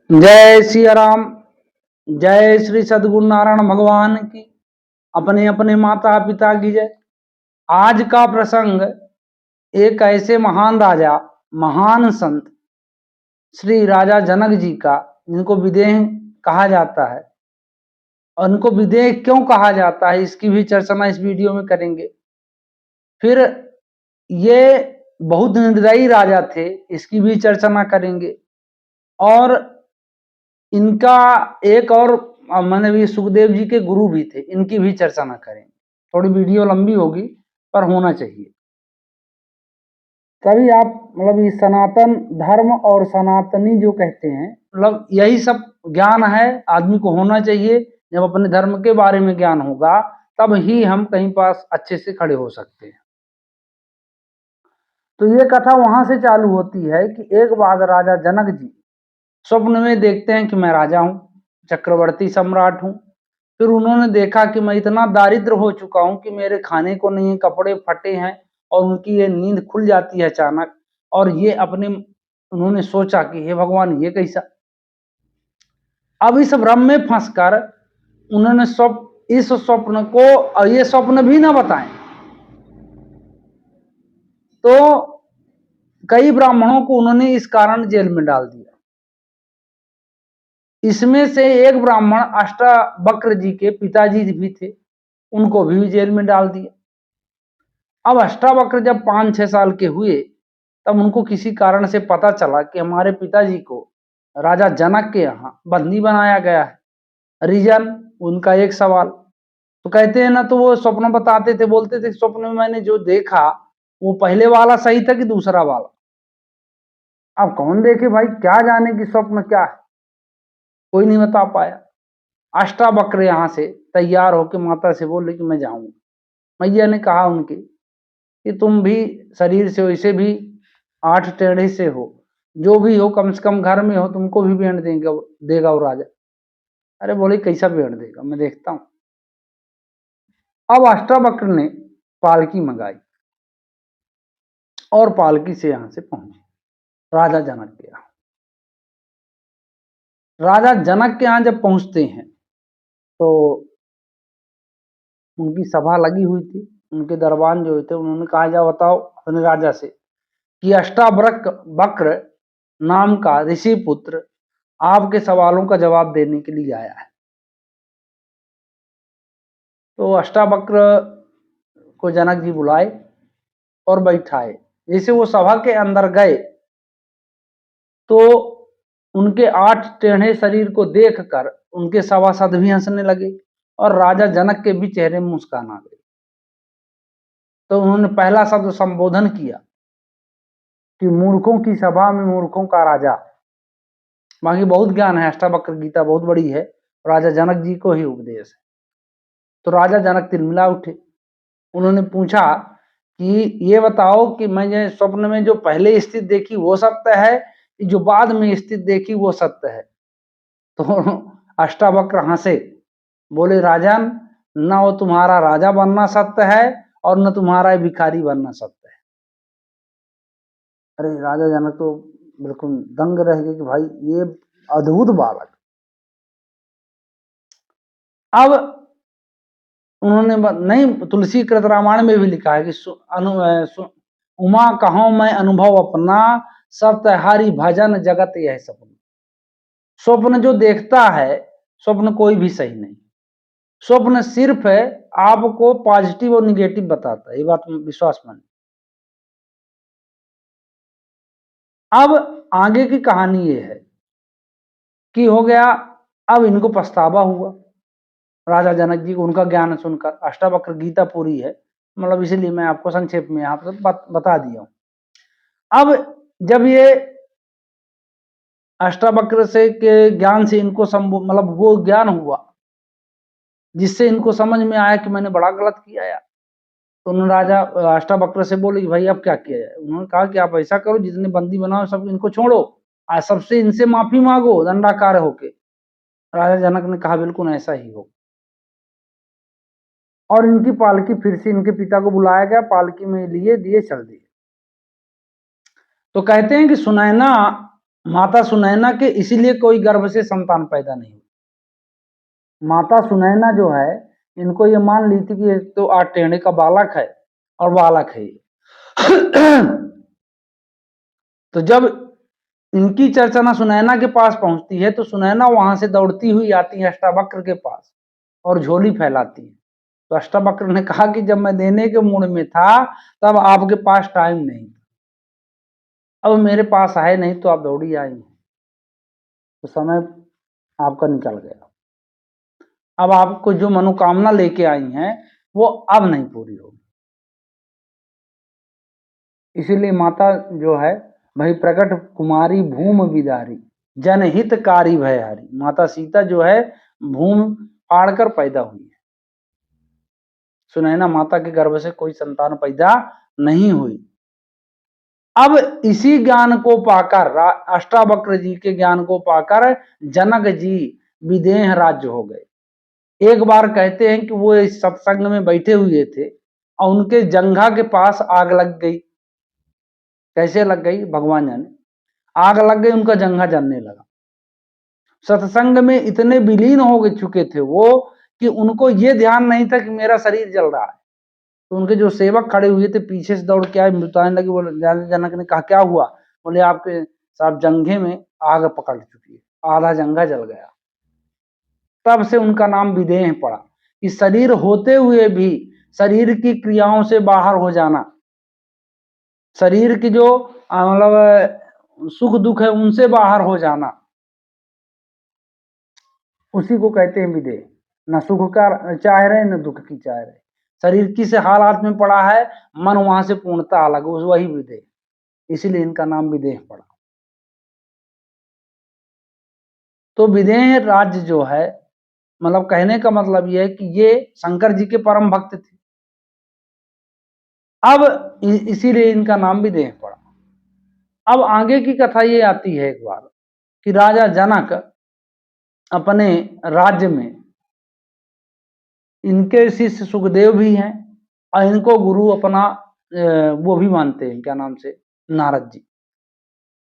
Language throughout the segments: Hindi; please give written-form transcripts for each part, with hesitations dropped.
जय सिया राम। जय श्री सद्गुरु नारायण भगवान की। अपने अपने माता पिता की जय। आज का प्रसंग एक ऐसे महान राजा, महान संत श्री राजा जनक जी का, जिनको विदेह कहा जाता है। और उनको विदेह क्यों कहा जाता है, इसकी भी चर्चा इस वीडियो में करेंगे। फिर ये बहुत निर्दयी राजा थे, इसकी भी चर्चा करेंगे। और इनका एक और मैंने भी सुखदेव जी के गुरु भी थे, इनकी भी चर्चा ना करें। थोड़ी वीडियो लंबी होगी पर होना चाहिए। कभी आप मतलब इस सनातन धर्म और सनातनी जो कहते हैं, मतलब यही सब ज्ञान है, आदमी को होना चाहिए। जब अपने धर्म के बारे में ज्ञान होगा तब ही हम कहीं पास अच्छे से खड़े हो सकते हैं। तो ये कथा वहां से चालू होती है कि एक बार राजा जनक जी स्वप्न में देखते हैं कि मैं राजा हूं, चक्रवर्ती सम्राट हूं। फिर उन्होंने देखा कि मैं इतना दारिद्र हो चुका हूं कि मेरे खाने को नहीं है, कपड़े फटे हैं, और उनकी ये नींद खुल जाती है अचानक। और ये अपने उन्होंने सोचा कि हे भगवान, ये कैसा। अब इस भ्रम में फंसकर उन्होंने इस स्वप्न को, और ये स्वप्न भी ना बताएं, तो कई ब्राह्मणों को उन्होंने इस कारण जेल में डाल दिया। इसमें से एक ब्राह्मण अष्टावक्र जी के पिताजी भी थे, उनको भी जेल में डाल दिया। अब अष्टावक्र जब 5-6 साल के हुए तब उनको किसी कारण से पता चला कि हमारे पिताजी को राजा जनक के यहाँ बंदी बनाया गया है। रीजन उनका एक सवाल। तो कहते हैं ना, तो वो स्वप्न बताते थे, बोलते थे स्वप्न में मैंने जो देखा वो पहले वाला सही था कि दूसरा वाला। अब कौन देखे भाई, क्या जाने कि स्वप्न क्या है, कोई नहीं बता पाया। अष्टावक्र यहाँ से तैयार होकर माता से बोले कि मैं जाऊंगा। मैया ने कहा उनके कि तुम भी शरीर से वैसे भी 8 टेढ़े से हो, जो भी हो कम से कम घर में हो, तुमको भी भेंट देगा वो राजा। अरे बोले कैसा भेंट देगा, मैं देखता हूं। अब अष्टावक्र ने पालकी मंगाई और पालकी से यहां से पहुंचे राजा जनक के यहाँ। राजा जनक के यहाँ जब पहुंचते हैं तो उनकी सभा लगी हुई थी। उनके दरबान जो थे उन्होंने कहा, जा बताओ अपने राजा से कि अष्टावक्र नाम का ऋषि पुत्र आपके सवालों का जवाब देने के लिए आया है। तो अष्टावक्र को जनक जी बुलाए और बैठाए। जैसे वो सभा के अंदर गए तो उनके 8 टेढ़े शरीर को देखकर उनके सभासद भी हंसने लगे और राजा जनक के भी चेहरे में मुस्कान आ गई। तो उन्होंने पहला शब्द संबोधन किया कि मूर्खों की सभा में मूर्खों का राजा। बाकी बहुत ज्ञान है, अष्टावक्र गीता बहुत बड़ी है, राजा जनक जी को ही उपदेश है। तो राजा जनक तिलमिला उठे। उन्होंने पूछा कि ये बताओ कि मैंने स्वप्न में जो पहले स्थिति देखी वो सत्य है, जो बाद में स्थिति देखी वो सत्य है। तो अष्टावक्र हंसे, बोले राजन, न वो तुम्हारा राजा बनना सत्य है और न तुम्हारा भिखारी बनना सत्य है। अरे राजा जनक तो बिल्कुल दंग रह गए कि भाई ये अद्भुत बालक। अब उन्होंने नहीं, तुलसी कृत रामायण में भी लिखा है कि उमा कहो मैं अनुभव अपना, सत्य हरि भजन जगत यह सपना। स्वप्न जो देखता है, स्वप्न कोई भी सही नहीं। स्वप्न सिर्फ है आपको पॉजिटिव और निगेटिव बताता है, ये बात विश्वास मानिए। अब आगे की कहानी ये है कि हो गया, अब इनको पछतावा हुआ राजा जनक जी को उनका ज्ञान सुनकर। अष्टावक्र गीता पूरी है, मतलब इसलिए मैं आपको संक्षेप में यहाँ पर बता दिया हूं। अब जब ये अष्टावक्र से के ज्ञान से इनको मतलब वो ज्ञान हुआ जिससे इनको समझ में आया कि मैंने बड़ा गलत किया यार। तो उन्होंने राजा अष्टावक्र से बोले कि भाई अब क्या किया जाए। उन्होंने कहा कि आप ऐसा करो, जितने बंदी बनाओ सब इनको छोड़ो, आज सबसे इनसे माफी मांगो दंडाकार होके। राजा जनक ने कहा बिल्कुल ऐसा ही हो। और इनकी पालकी फिर से इनके पिता को बुलाया गया, पालकी में लिए दिए चल दिए। तो कहते हैं कि सुनैना माता सुनैना के इसीलिए कोई गर्भ से संतान पैदा नहीं हुई। माता सुनैना जो है, इनको ये मान ली थी कि ये तो 8 टेढ़े का बालक है और बालक है तो जब इनकी चर्चा ना सुनैना के पास पहुंचती है तो सुनैना वहां से दौड़ती हुई आती है अष्टावक्र के पास और झोली फैलाती है। तो अष्टावक्र ने कहा कि जब मैं देने के मूड में था तब आपके पास टाइम नहीं था, अब मेरे पास आए नहीं तो आप दौड़ी आई, तो समय आपका निकल गया। अब आपको जो मनोकामना लेके आई हैं वो अब नहीं पूरी होगी। इसीलिए माता जो है भाई प्रकट कुमारी भूम विदारी जनहितकारी भयहारी, माता सीता जो है भूम फाड़कर पैदा हुई है। सुनैना माता के गर्भ से कोई संतान पैदा नहीं हुई। अब इसी ज्ञान को पाकर, अष्टावक्र जी के ज्ञान को पाकर जनक जी विदेह राज्य हो गए। एक बार कहते हैं कि वो इस सत्संग में बैठे हुए थे और उनके जंघा के पास आग लग गई। कैसे लग गई भगवान जाने, आग लग गई, उनका जंघा जलने लगा। सत्संग में इतने विलीन हो चुके थे वो कि उनको ये ध्यान नहीं था कि मेरा शरीर जल रहा है। तो उनके जो सेवक खड़े हुए थे पीछे से दौड़ के आए, बताने लगे। बोले, जनक ने कहा क्या हुआ? बोले आपके साहब जंघे में आग पकड़ चुकी है, आधा जंघा जल गया। तब से उनका नाम विदेह पड़ा कि शरीर होते हुए भी शरीर की क्रियाओं से बाहर हो जाना, शरीर की जो मतलब सुख दुख है उनसे बाहर हो जाना, उसी को कहते हैं विदेह। न सुख का चाह रहे न दुख की चाह रहे, शरीर किस हालात में पड़ा है मन वहां से पूर्णता अलग, वही विदेह, इसीलिए इनका नाम विदेह पड़ा। तो विदेह राज्य जो है, मतलब कहने का मतलब यह है कि ये शंकर जी के परम भक्त थे। अब इसीलिए इनका नाम विदेह पड़ा। अब आगे की कथा ये आती है एक बार कि राजा जनक अपने राज्य में, इनके शिष्य सुखदेव भी हैं और इनको गुरु अपना वो भी मानते हैं, क्या नाम से, नारद जी।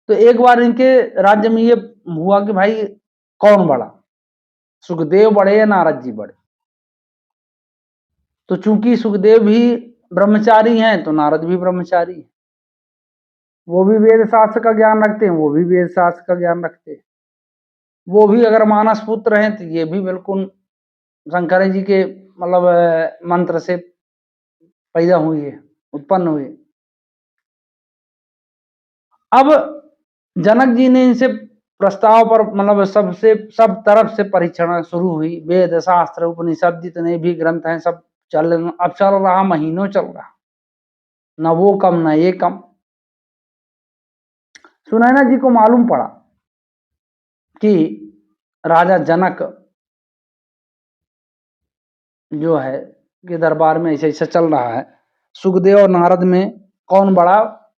तो एक बार इनके राज्य में ये हुआ कि भाई कौन बड़ा, सुखदेव बड़े या नारद जी बड़े? तो चूंकि सुखदेव भी ब्रह्मचारी हैं तो नारद भी ब्रह्मचारी है, वो भी वेद शास्त्र का ज्ञान रखते हैं, वो भी वेद शास्त्र का ज्ञान रखते हैं। वो भी अगर मानस पुत्र हैं तो ये भी बिल्कुल शंकर जी के मतलब मंत्र से पैदा हुई है, उत्पन्न हुई। अब जनक जी ने इनसे प्रस्ताव पर मतलब सब तरफ से परीक्षण शुरू हुई। वेद शास्त्र उपनिषद जितने भी ग्रंथ हैं सब अब चल रहा, महीनों चल रहा, न वो कम न ये कम। सुनैना जी को मालूम पड़ा कि राजा जनक जो है के दरबार में ऐसे ऐसा चल रहा है, सुखदेव और नारद में कौन बड़ा,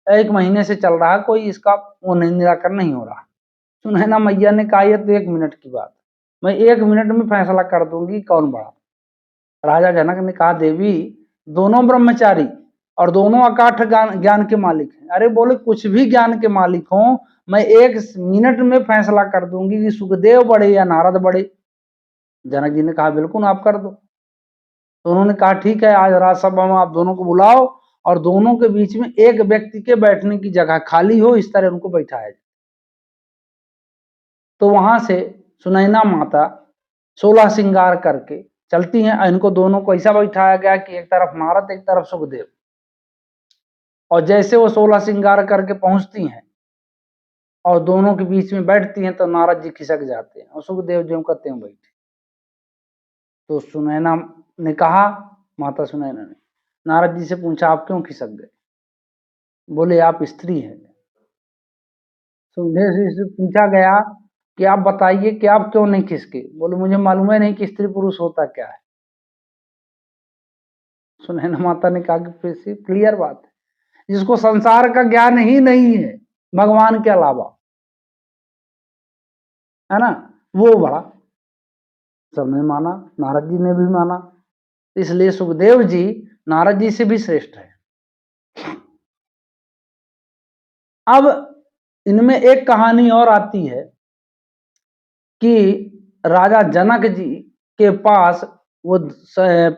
1 महीने से चल रहा है, कोई इसका वो निराकरण नहीं हो रहा। सुनैना मैया ने कहा ये तो 1 मिनट की बात, मैं 1 मिनट में फैसला कर दूंगी कौन बड़ा। राजा जनक ने कहा देवी दोनों ब्रह्मचारी और दोनों अकाठ ज्ञान के मालिक हैं। अरे बोले कुछ भी ज्ञान के मालिक हो, मैं 1 मिनट में फैसला कर दूंगी कि सुखदेव बड़े या नारद बड़े। जनक जी ने कहा बिल्कुल आप कर दो। तो उन्होंने कहा ठीक है, आज राजसभा में आप दोनों को बुलाओ और दोनों के बीच में एक व्यक्ति के बैठने की जगह खाली हो, इस तरह उनको बैठाया जाए। तो वहां से सुनैना माता 16 श्रृंगार करके चलती हैं। इनको दोनों को ऐसा बैठाया गया कि एक तरफ नारद एक तरफ सुखदेव, और जैसे वो 16 श्रृंगार करके पहुंचती हैं और दोनों के बीच में बैठती हैं तो नारद जी खिसक जाते हैं और सुखदेव जो कहते हैं बैठे। तो सुनैना ने कहा, माता सुनैना ने नारद जी से पूछा आप क्यों खिसक गए? बोले आप स्त्री हैं। सुखदेव जी से पूछा गया कि आप बताइए कि आप क्यों नहीं खिसके? बोले मुझे मालूम है नहीं कि स्त्री पुरुष होता क्या है। सुनैना माता ने कहा कि फिर से क्लियर बात है, जिसको संसार का ज्ञान ही नहीं है भगवान के अलावा, है ना, वो बड़ा। सबने माना, नारद जी ने भी माना, इसलिए सुखदेव जी नारद जी से भी श्रेष्ठ है। अब इनमें एक कहानी और आती है कि राजा जनक जी के पास वो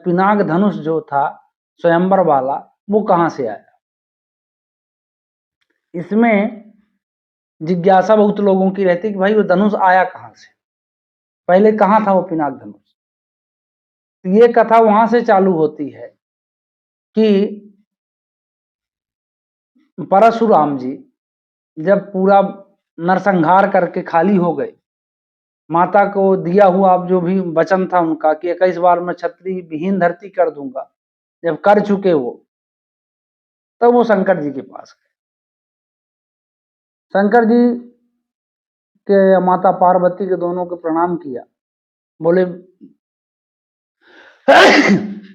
पिनाक धनुष जो था स्वयंवर वाला, वो कहां से आया। इसमें जिज्ञासा बहुत लोगों की रहती है कि भाई वो धनुष आया कहां से, पहले कहां था वो पिनाक धनुष। तो ये कथा वहां से चालू होती है कि परशुराम जी जब पूरा नरसंहार करके खाली हो गए, माता को दिया हुआ जो भी वचन था उनका कि 21 बार मैं छत्री विहीन धरती कर दूंगा, जब कर चुके वो, तब वो शंकर जी के पास गए। शंकर जी के माता पार्वती के दोनों को प्रणाम किया, बोले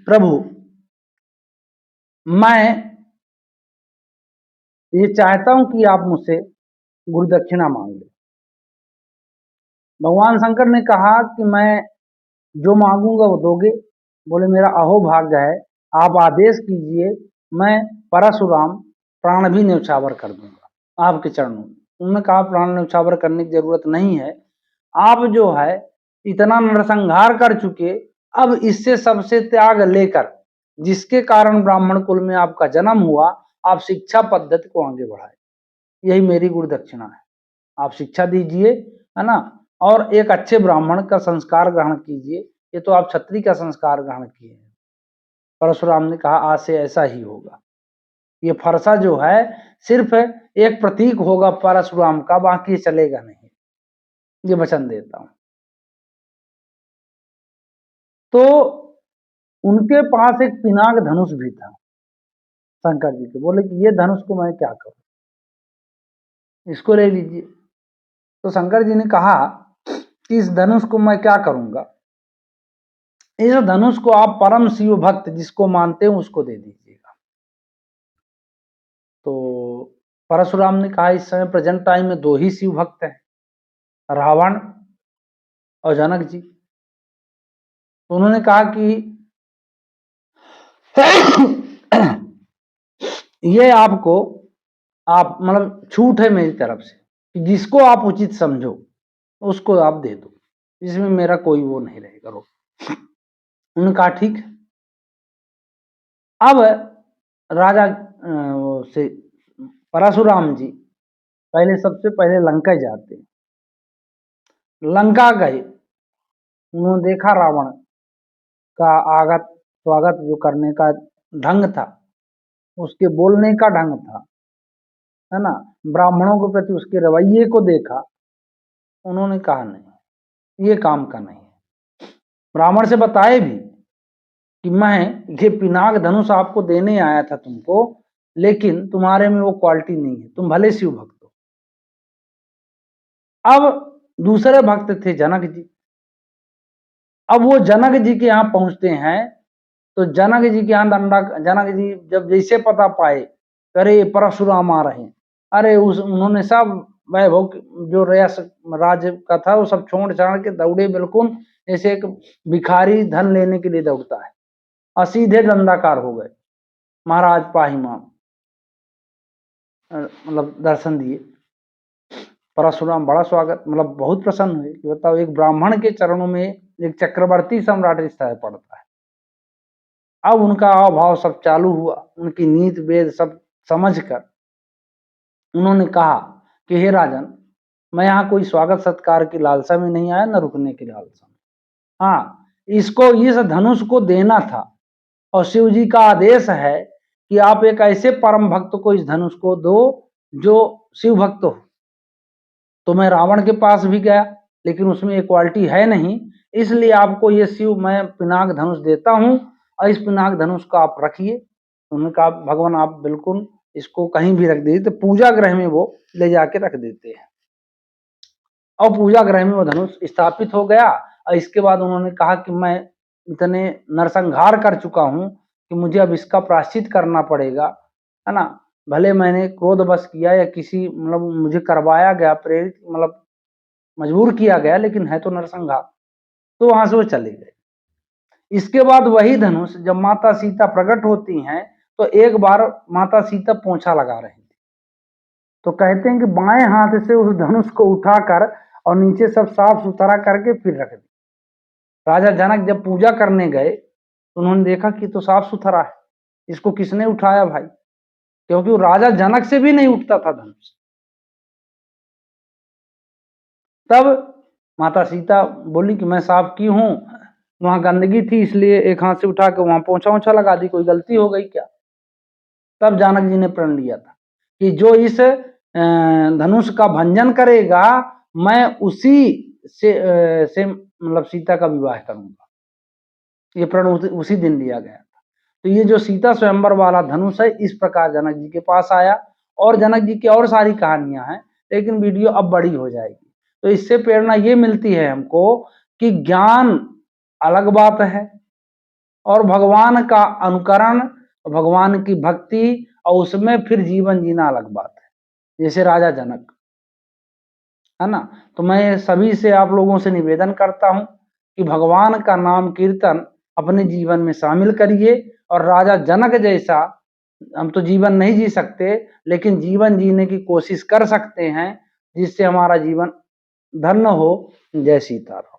प्रभु मैं ये चाहता हूं कि आप मुझसे गुरु दक्षिणा मांग ले। भगवान शंकर ने कहा कि मैं जो मांगूंगा वो दोगे। बोले मेरा अहोभाग्य है, आप आदेश कीजिए, मैं परशुराम प्राण भी न्यौछावर कर दूंगा आपके चरणों में। उन्होंने कहा प्राण न्यौछावर करने की जरूरत नहीं है, आप जो है इतना नरसंहार कर चुके, अब इससे सबसे त्याग लेकर जिसके कारण ब्राह्मण कुल में आपका जन्म हुआ, आप शिक्षा पद्धति को आगे बढ़ाए, यही मेरी गुरु दक्षिणा है। आप शिक्षा दीजिए, है ना, और एक अच्छे ब्राह्मण का संस्कार ग्रहण कीजिए। ये तो आप क्षत्रिय का संस्कार ग्रहण किए हैं। परशुराम ने कहा आज से ऐसा ही होगा। ये फरसा जो है सिर्फ एक प्रतीक होगा परशुराम का, बाकी चलेगा नहीं, ये वचन देता हूं। तो उनके पास एक पिनाक धनुष भी था शंकर जी के। बोले कि ये धनुष को मैं क्या करूं, इसको ले लीजिए। तो शंकर जी ने कहा कि इस धनुष को मैं क्या करूंगा, इस धनुष को आप परम शिव भक्त जिसको मानते हैं उसको दे दीजिएगा। तो परशुराम ने कहा इस समय प्रेजेंट टाइम में दो ही शिव भक्त हैं, रावण और जनक जी। तो उन्होंने कहा कि ये आपको, आप मतलब छूट है मेरी तरफ से कि जिसको आप उचित समझो उसको आप दे दो, इसमें मेरा कोई वो नहीं रहेगा रोक। उन्होंने कहा ठीक है। अब राजा से परशुराम जी पहले सबसे पहले लंका जाते हैं। लंका गए, उन्होंने देखा रावण का आगत स्वागत जो करने का ढंग था, उसके बोलने का ढंग था, है ना, ब्राह्मणों के प्रति उसके रवैये को देखा। उन्होंने कहा नहीं, ये काम का नहीं है। ब्राह्मण से बताए भी कि मैं ये पिनाक धनुष आपको देने आया था तुमको, लेकिन तुम्हारे में वो क्वालिटी नहीं है, तुम भले शिव भक्त हो। अब दूसरे भक्त थे जनक जी। अब वो जनक जी के यहाँ पहुंचते हैं, तो जनक जी के यहाँ जनक जी जब जैसे पता पाए, अरे परशुराम आ रहे हैं, अरे उन्होंने सब वैभव जो राज्य का था वो सब छोड़ छाड़ के दौड़े, बिल्कुल जैसे एक भिखारी धन लेने के लिए दौड़ता है, और सीधे दंडाकार हो गए। महाराज पाहीमाम मतलब दर्शन दिए। परशुराम बड़ा स्वागत, मतलब बहुत प्रसन्न हुए कि बताओ एक ब्राह्मण के चरणों में एक चक्रवर्ती सम्राट इस तरह पड़ता है। अब उनका अभाव सब चालू हुआ, उनकी नीति वेद सब समझकर उन्होंने कहा कि हे राजन, मैं यहाँ कोई स्वागत सत्कार की लालसा में नहीं आया, न रुकने की लालसा में। हाँ, इसको इस धनुष को देना था, और शिव जी का आदेश है कि आप एक ऐसे परम भक्त को इस धनुष को दो जो शिव भक्त हो। तो मैं रावण के पास भी गया, लेकिन उसमें ये क्वालिटी है नहीं, इसलिए आपको ये शिव मैं पिनाक धनुष देता हूं, और इस पिनाक धनुष को आप रखिए। उन्होंने कहा भगवान आप बिल्कुल इसको कहीं भी रख दीजिए। तो पूजा गृह में वो ले जाके रख देते हैं, और पूजा गृह में वो धनुष स्थापित हो गया। और इसके बाद उन्होंने कहा कि मैं इतने नरसंहार कर चुका हूं कि मुझे अब इसका प्रायश्चित करना पड़ेगा, है ना, भले मैंने क्रोध बस किया या किसी मतलब मुझे करवाया गया, प्रेरित मतलब मजबूर किया गया, लेकिन है तो नरसंहार। तो वहां से वो चले गए। इसके बाद वही धनुष जब माता सीता प्रकट होती हैं, तो एक बार माता सीता पोंछा लगा रही थी, तो कहते हैं कि बाएं हाथ से उस धनुष को उठाकर और नीचे सब साफ सुथरा करके फिर रख दिया। राजा जनक जब पूजा करने गए तो उन्होंने देखा कि तो साफ सुथरा है, इसको किसने उठाया भाई, क्योंकि वो राजा जनक से भी नहीं उठता था धनुष। तब माता सीता बोली कि मैं साफ की हूं, वहां गंदगी थी इसलिए एक हाथ से उठा के वहां पोंछा ओछा लगा दी, कोई गलती हो गई क्या। तब जानक जी ने प्रण लिया था कि जो इस धनुष का भंजन करेगा मैं उसी से मतलब सीता का विवाह करूंगा। ये प्रण उसी दिन लिया गया था। तो ये जो सीता स्वयंवर वाला धनुष है इस प्रकार जनक जी के पास आया। और जनक जी की और सारी कहानियां हैं, लेकिन वीडियो अब बड़ी हो जाएगी। तो इससे प्रेरणा ये मिलती है हमको कि ज्ञान अलग बात है और भगवान का अनुकरण, भगवान की भक्ति और उसमें फिर जीवन जीना अलग बात है, जैसे राजा जनक, है ना। तो मैं सभी से, आप लोगों से निवेदन करता हूं कि भगवान का नाम कीर्तन अपने जीवन में शामिल करिए और राजा जनक जैसा हम तो जीवन नहीं जी सकते, लेकिन जीवन जीने की कोशिश कर सकते हैं जिससे हमारा जीवन धन्य हो। जय सीताराम।